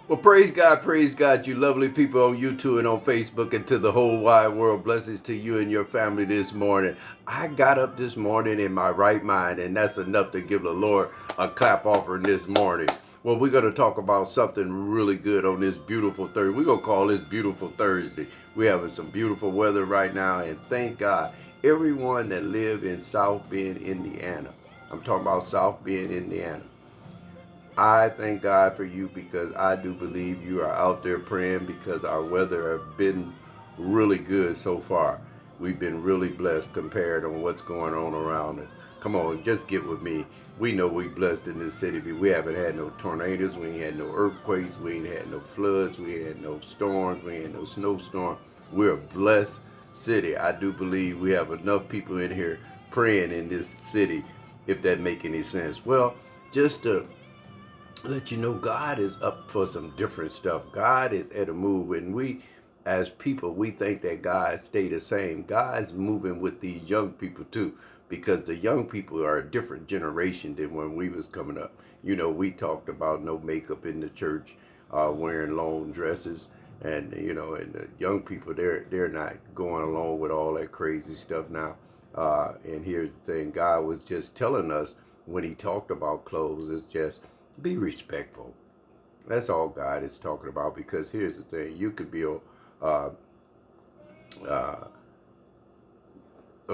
Well, praise God, you lovely people on YouTube and on Facebook and to the whole wide world. Blessings to you and your family this morning. I got up this morning in my right mind, and that's enough to give the Lord a clap offering this morning. Well, we're going to talk about something really good on this beautiful Thursday. We're going to call this Beautiful Thursday. We're having some beautiful weather right now, and thank God, everyone that live in South Bend, Indiana. I'm talking about South Bend, Indiana. I thank God for you because I do believe you are out there praying because our weather have been really good so far. We've been really blessed compared on what's going on around us. Come on, just get with me. We know we blessed in this city. But we haven't had no tornadoes. We ain't had no earthquakes. We ain't had no floods. We ain't had no storms. We ain't had no snowstorm. We're a blessed city. I do believe we have enough people in here praying in this city, if that make any sense. Well, just to let you know, God is up for some different stuff. God is at a move, and we as people, we think that God stay the same. God's moving with these young people too, because the young people are a different generation than when we was coming up. You know, we talked about no makeup in the church, wearing long dresses, and and the young people, they're not going along with all that crazy stuff now. And here's the thing: God was just telling us when He talked about clothes, it's just be respectful. That's all God is talking about. Because here's the thing: you could be uh, uh,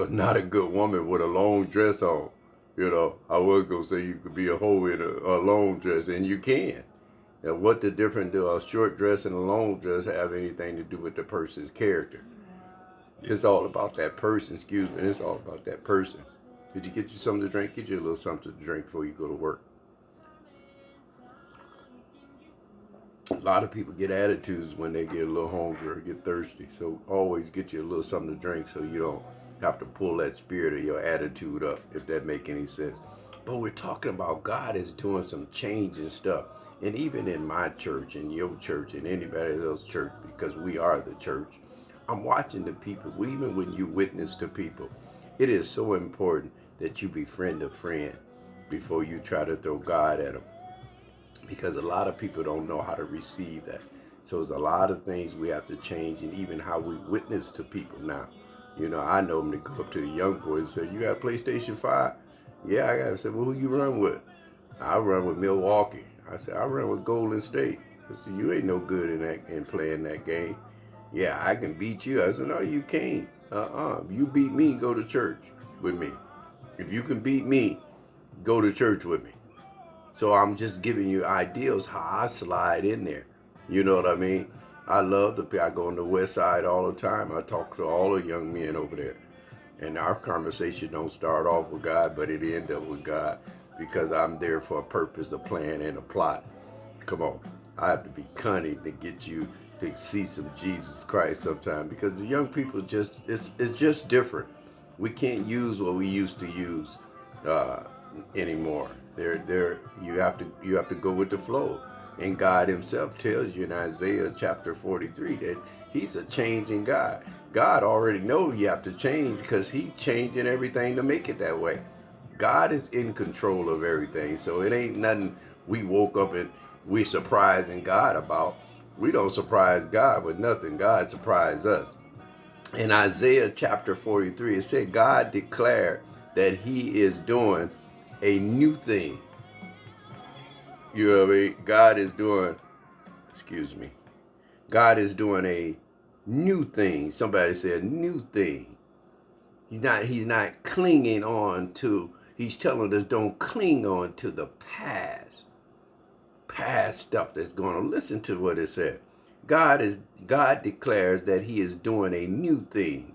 not a good woman with a long dress on. I was gonna say you could be a hoe in a long dress, and you can. And what the difference do a short dress and a long dress have anything to do with the person's character? It's all about that person. Excuse me. It's all about that person. Did you get you something to drink? Get you a little something to drink before you go to work. A lot of people get attitudes when they get a little hungry or get thirsty. So always get you a little something to drink so you don't have to pull that spirit of your attitude up, if that make any sense. But we're talking about God is doing some change and stuff. And even in my church and your church and anybody else's church, because we are the church, I'm watching the people. Even when you witness to people, it is so important that you befriend a friend before you try to throw God at them, because a lot of people don't know how to receive that. So there's a lot of things we have to change, and even how we witness to people now. I know them to go up to the young boys and say, "You got a PlayStation 5?" "Yeah, I got." I said, "Well, who you run with?" "I run with Milwaukee." I said, "I run with Golden State." I said, "You ain't no good in playing that game." "Yeah, I can beat you." I said, "No, you can't. If you beat me, go to church with me. If you can beat me, go to church with me." So I'm just giving you ideas how I slide in there. You know what I mean? I love the I go on the west side all the time. I talk to all the young men over there. And our conversation don't start off with God, but it end up with God, because I'm there for a purpose, a plan, and a plot. Come on. I have to be cunning to get you to see some Jesus Christ sometime, because the young people just it's just different. We can't use what we used to use uh, anymore. You have to go with the flow. And God Himself tells you in Isaiah chapter 43 that He's a changing God. God already knows you have to change, because He's changing everything to make it that way. God is in control of everything, so it ain't nothing we woke up and we surprising God about. We don't surprise God with nothing. God surprised us. In Isaiah chapter 43, it said God declared that He is doing a new thing. You know what I mean? God is doing, excuse me, God is doing a new thing. Somebody said new thing. He's not clinging on to, He's telling us don't cling on to the past stuff that's going on. Listen to what it said. God declares that He is doing a new thing.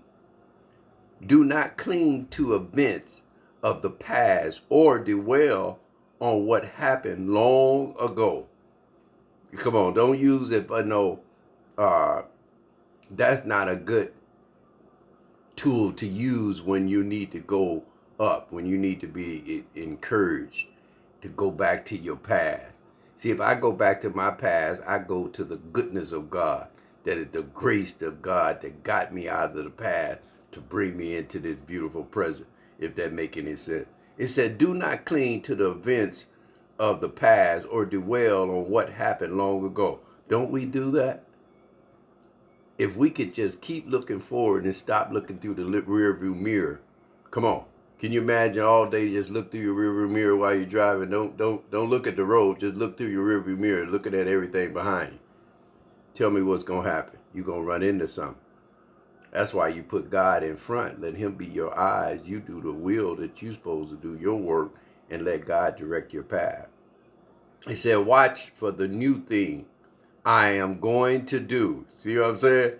Do not cling to events of the past or dwell on what happened long ago. Come on, don't use it, but no, uh, that's not a good tool to use when you need to go up, when you need to be encouraged to go back to your past. See, if I go back to my past, I go to the goodness of God, that is the grace of God that got me out of the past to bring me into this beautiful present, if that make any sense. It said, do not cling to the events of the past or dwell on what happened long ago. Don't we do that? If we could just keep looking forward and stop looking through the rear view mirror. Come on. Can you imagine all day just look through your rear view mirror while you're driving? Don't look at the road. Just look through your rear view mirror, looking at everything behind you. Tell me what's going to happen. You're going to run into something. That's why you put God in front. Let him be your eyes. You do the will that you're supposed to do, your work, and let God direct your path. He said, watch for the new thing I am going to do. See what I'm saying?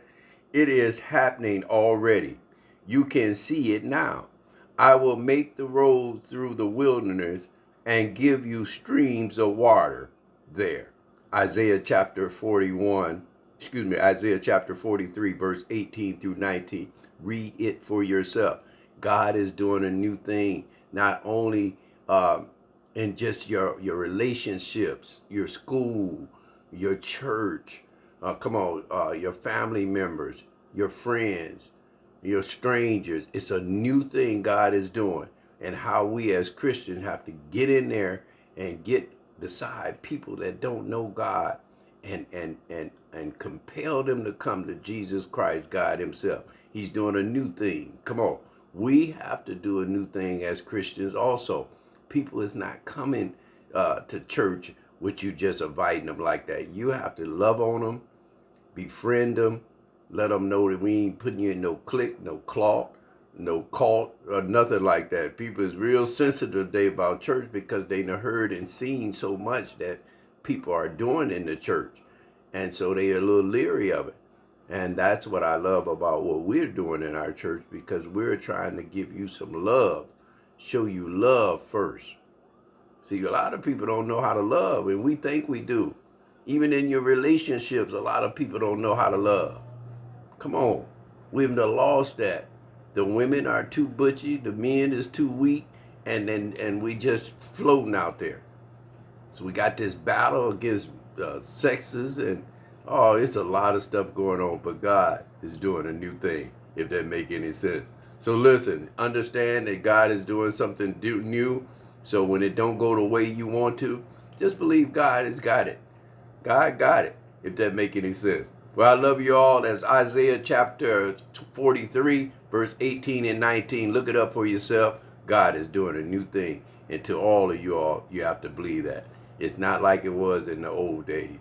It is happening already. You can see it now. I will make the road through the wilderness and give you streams of water there. Isaiah chapter 43, verse 18 through 19. Read it for yourself. God is doing a new thing, not only in just your relationships, your school, your church, your family members, your friends, your strangers. It's a new thing God is doing, and how we as Christians have to get in there and get beside people that don't know God and compel them to come to Jesus Christ, God himself. He's doing a new thing. Come on. We have to do a new thing as Christians also. People is not coming to church with you just inviting them like that. You have to love on them, befriend them, let them know that we ain't putting you in no clique, no clout, no cult, or nothing like that. People is real sensitive today about church because they done heard and seen so much that people are doing in the church. And so they are a little leery of it. And that's what I love about what we're doing in our church, because we're trying to give you some love, show you love first. See, a lot of people don't know how to love, and we think we do. Even in your relationships, a lot of people don't know how to love. Come on. We've lost that. The women are too butchy, the men is too weak, and we just floating out there. So we got this battle against sexes, and it's a lot of stuff going on, but God is doing a new thing, if that make any sense. So listen, understand that God is doing something new. So when it don't go the way you want to, just believe God has got it. God got it, if that make any sense. Well, I love you all. That's Isaiah chapter 43, verse 18 and 19. Look it up for yourself. God is doing a new thing. And to all of you all, you have to believe that. It's not like it was in the old days.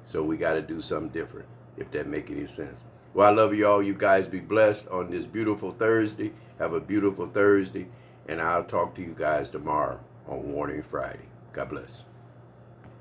So we got to do something different, if that make any sense. Well, I love you all. You guys be blessed on this beautiful Thursday. Have a beautiful Thursday. And I'll talk to you guys tomorrow on Warning Friday. God bless.